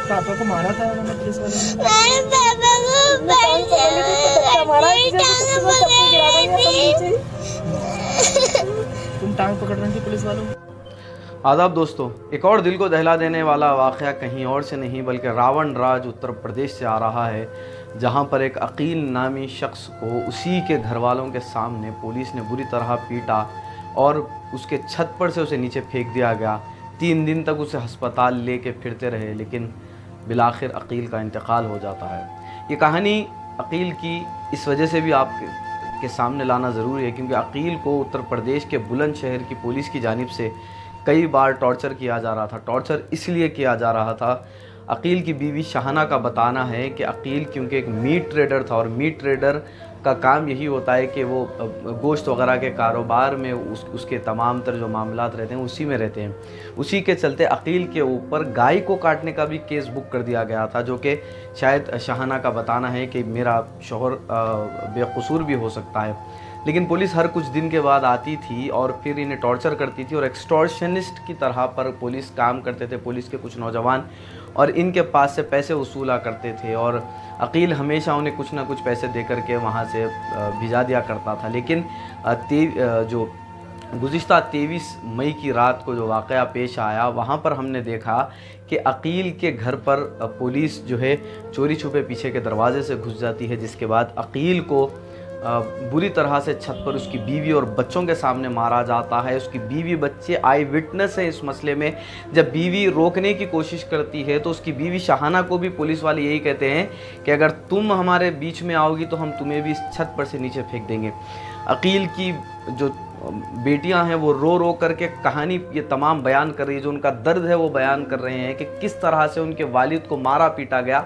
पापा को मारा था उन्होंने पुलिस वालों ने? तुम टांग पकड़ रही थी पुलिस वालों को? आदाब दोस्तों, एक और दिल को दहला देने वाला वाक़या कहीं और से नहीं बल्कि रावण राज उत्तर प्रदेश से आ रहा है, जहां पर एक अकील नामी शख्स को उसी के घर वालों के सामने पुलिस ने बुरी तरह पीटा और उसके छत पर से उसे नीचे फेंक दिया गया। 3 दिन तक उसे अस्पताल लेके फिरते रहे, लेकिन बिलाखिर अकील का इंतकाल हो जाता है। ये कहानी अकील की इस वजह से भी आपके सामने लाना ज़रूरी है क्योंकि अकील को उत्तर प्रदेश के बुलंदशहर की पुलिस की जानिब से कई बार टॉर्चर किया जा रहा था। टॉर्चर इसलिए किया जा रहा था, अकील की बीवी शाहना का बताना है कि अकील क्योंकि एक मीट ट्रेडर था और मीट ट्रेडर का काम यही होता है कि वो गोश्त वगैरह के कारोबार में उसके तमाम तर जो मामलात रहते हैं उसी में रहते हैं। उसी के चलते अकील के ऊपर गाय को काटने का भी केस बुक कर दिया गया था, जो कि शायद शाहना का बताना है कि मेरा शौहर बेकसूर भी हो सकता है। लेकिन पुलिस हर कुछ दिन के बाद आती थी और फिर इन्हें टॉर्चर करती थी और एक्सटॉर्शनिस्ट की तरह पर पुलिस काम करते थे। पुलिस के कुछ नौजवान और इनके पास से पैसे वसूला करते थे और अकील हमेशा उन्हें कुछ ना कुछ पैसे दे करके वहाँ से भिजा दिया करता था। लेकिन जो गुज़िश्ता 23 मई की रात को जो वाक़या पेश आया, वहाँ पर हमने देखा कि अकील के घर पर पुलिस जो है चोरी छुपे पीछे के दरवाज़े से घुस जाती है, जिसके बाद अकील को बुरी तरह से छत पर उसकी बीवी और बच्चों के सामने मारा जाता है। उसकी बीवी बच्चे आई विटनेस है इस मसले में। जब बीवी रोकने की कोशिश करती है तो उसकी बीवी शाहना को भी पुलिस वाले यही कहते हैं कि अगर तुम हमारे बीच में आओगी तो हम तुम्हें भी इस छत पर से नीचे फेंक देंगे। अकील की जो बेटियां हैं वो रो रो करके कहानी ये तमाम बयान कर रही है, जो उनका दर्द है वो बयान कर रहे हैं कि किस तरह से उनके वालिद को मारा पीटा गया,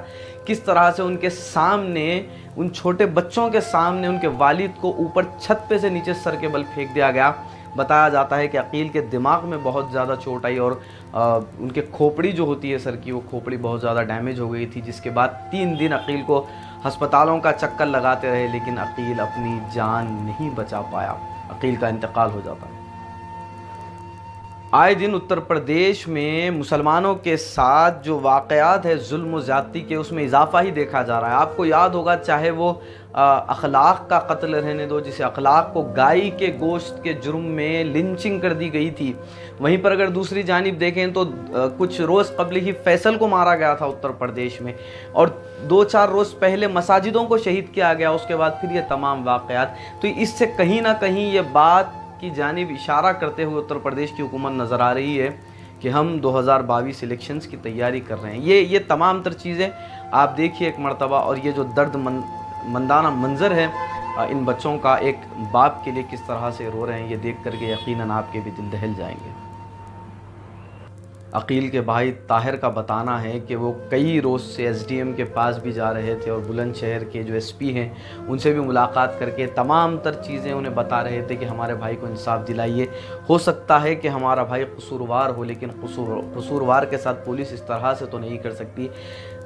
किस तरह से उनके सामने, उन छोटे बच्चों के सामने उनके वालिद को ऊपर छत पे से नीचे सर के बल फेंक दिया गया। बताया जाता है कि अकील के दिमाग में बहुत ज़्यादा चोट आई और उनके खोपड़ी जो होती है सर की, वो खोपड़ी बहुत ज़्यादा डैमेज हो गई थी, जिसके बाद 3 दिन अकील को अस्पतालों का चक्कर लगाते रहे, लेकिन अकील अपनी जान नहीं बचा पाया। अकील का इंतकाल हो जाता है। आए दिन उत्तर प्रदेश में मुसलमानों के साथ जो वाक़यात है जुल्म व ज़्यादती के, उसमें इजाफ़ा ही देखा जा रहा है। आपको याद होगा, चाहे वो अखलाक का कत्ल रहने दो, जिसे अखलाक को गाय के गोश्त के जुर्म में लिंचिंग कर दी गई थी, वहीं पर अगर दूसरी जानिब देखें तो कुछ रोज़ कबल ही फैसल को मारा गया था उत्तर प्रदेश में, और 2-4 रोज़ पहले मसाजिदों को शहीद किया गया। उसके बाद फिर ये तमाम वाक़यात, तो इससे कहीं ना कहीं ये बात की जानिब इशारा करते हुए उत्तर प्रदेश की हुकूमत नज़र आ रही है कि हम 2022 इलेक्शंस की तैयारी कर रहे हैं। ये तमाम तर चीज़ें आप देखिए एक मरतबा, और ये जो दर्दमंदाना मंज़र है इन बच्चों का एक बाप के लिए किस तरह से रो रहे हैं, ये देख करके यकीनन आपके भी दिल दहल जाएंगे। अकील के भाई ताहिर का बताना है कि वो कई रोज़ से एसडीएम के पास भी जा रहे थे और बुलंदशहर के जो एसपी हैं उनसे भी मुलाकात करके तमाम तर चीज़ें उन्हें बता रहे थे कि हमारे भाई को इंसाफ दिलाइए। हो सकता है कि हमारा भाई कसूरवार हो, लेकिन कसूरवार के साथ पुलिस इस तरह से तो नहीं कर सकती।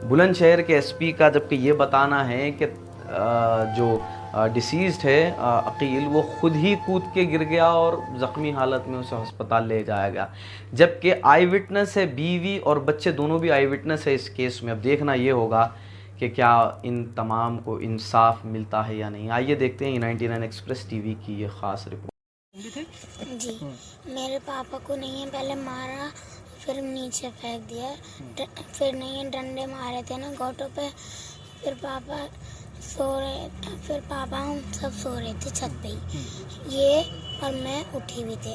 बुलंदशहर के एसपी का जबकि ये बताना है कि जो डिसीज़्ड है अकील, वो ख़ुद ही कूद के गिर गया और ज़ख्मी हालत में उसे अस्पताल ले जाया गया, जबकि आई विटनेस है, बीवी और बच्चे दोनों भी आई विटनेस है इस केस में। अब देखना ये होगा कि क्या इन तमाम को इंसाफ मिलता है या नहीं। आइए देखते हैं 99 एक्सप्रेस टीवी की ये ख़ास रिपोर्ट। जी, मेरे पापा को नहीं है पहले मारा, फिर नीचे फेंक दिया, फिर नहीं डंडे मारे थे ना घोटों पे, फिर पापा सो रहे, फिर पापा हम सब सो रहे थे छत पे ही, ये और मैं उठी भी थे।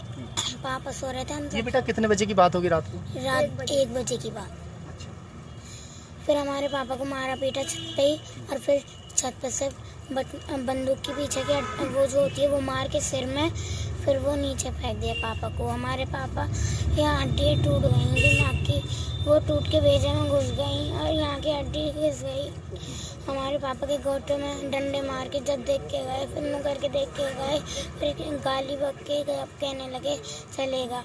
पापा सो रहे थे हम। ये बेटा कितने बजे की बात होगी रात को? रात 1 बजे की बात। फिर हमारे पापा को मारा पीटा छत पे ही, और फिर छत पे से बंदूक के पीछे के वो जो होती है वो मार के सिर में, फिर वो नीचे फेंक दिया पापा को। हमारे पापा यहाँ हड्डी टूट गई दिमाग की, वो टूट के भेजे में घुस गई और यहाँ की हड्डी घिस गई। हमारे पापा के घोटों में डंडे मार के जब देख के गए, फिर मुँह करके देख के गए, फिर गाली बक के कहने लगे चलेगा,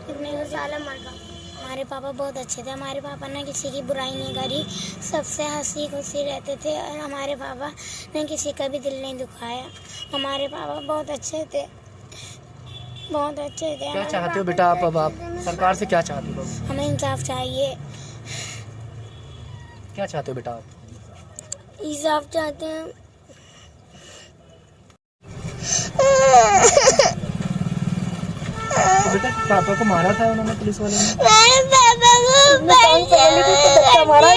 इतने को साला मर गया। हमारे पापा बहुत अच्छे थे। हमारे पापा ने किसी की बुराई नहीं करी, सबसे हंसी खुशी रहते थे, और हमारे पापा ने किसी का भी दिल नहीं दुखाया। हमारे पापा बहुत अच्छे थे, बहुत अच्छे थे। क्या चाहते हो बेटा आप? अब आप सरकार से क्या चाहते हो? हमें इंसाफ चाहिए। क्या चाहते हो बेटा आप? इंसाफ चाहते हैं। तो बेटा पापा को मारा था उन्होंने पुलिस वालों ने? मेरे पापा को धक्का मारा,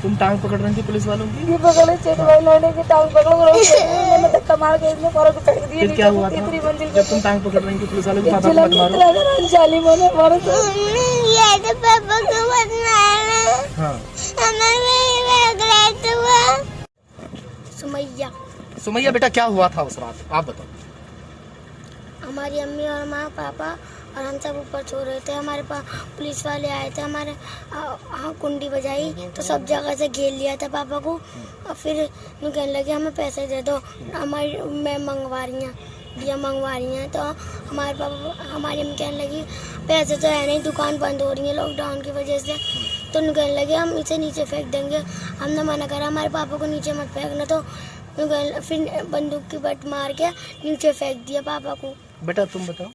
तुम टांग पकड़ रही थी पुलिस वालों की? ये पकड़े चेक भाई लड़ने की टांग पकड़ो, मैंने धक्का मार के इसने फौरन फेंक दिए। फिर क्या हुआ था तीसरी मंजिल जब तुम टांग पकड़ रही थी पुलिस वालों की? पापा को मत मारो। जालिमों ने मारा था। ये तो पापा को मत मारना, हाँ। हमें हुआ। सुमैया, सुमैया बेटा क्या हुआ था उस रात, आप बताओ। हमारी अम्मी और माँ पापा और हम सब ऊपर सो रहे थे। हमारे पास पुलिस वाले आए थे, हमारे कुंडी बजाई तो सब जगह से घेर लिया था पापा को। और फिर कहने लगे हमें पैसे दे दो, हमारी मैं मंगवा रही हैं, दिया मंगवा रही हैं। तो हमारे पापा हमारी अम्मी कहने लगी पैसे तो है नहीं, दुकान बंद हो रही है लॉकडाउन की वजह से। तो कहने लगे हम इसे नीचे फेंक देंगे। हमने मना करा हमारे पापा को नीचे मत फेंकना, तो फिर बंदूक की बट मार के नीचे फेंक दिया पापा को। बेटा तुम बताओ।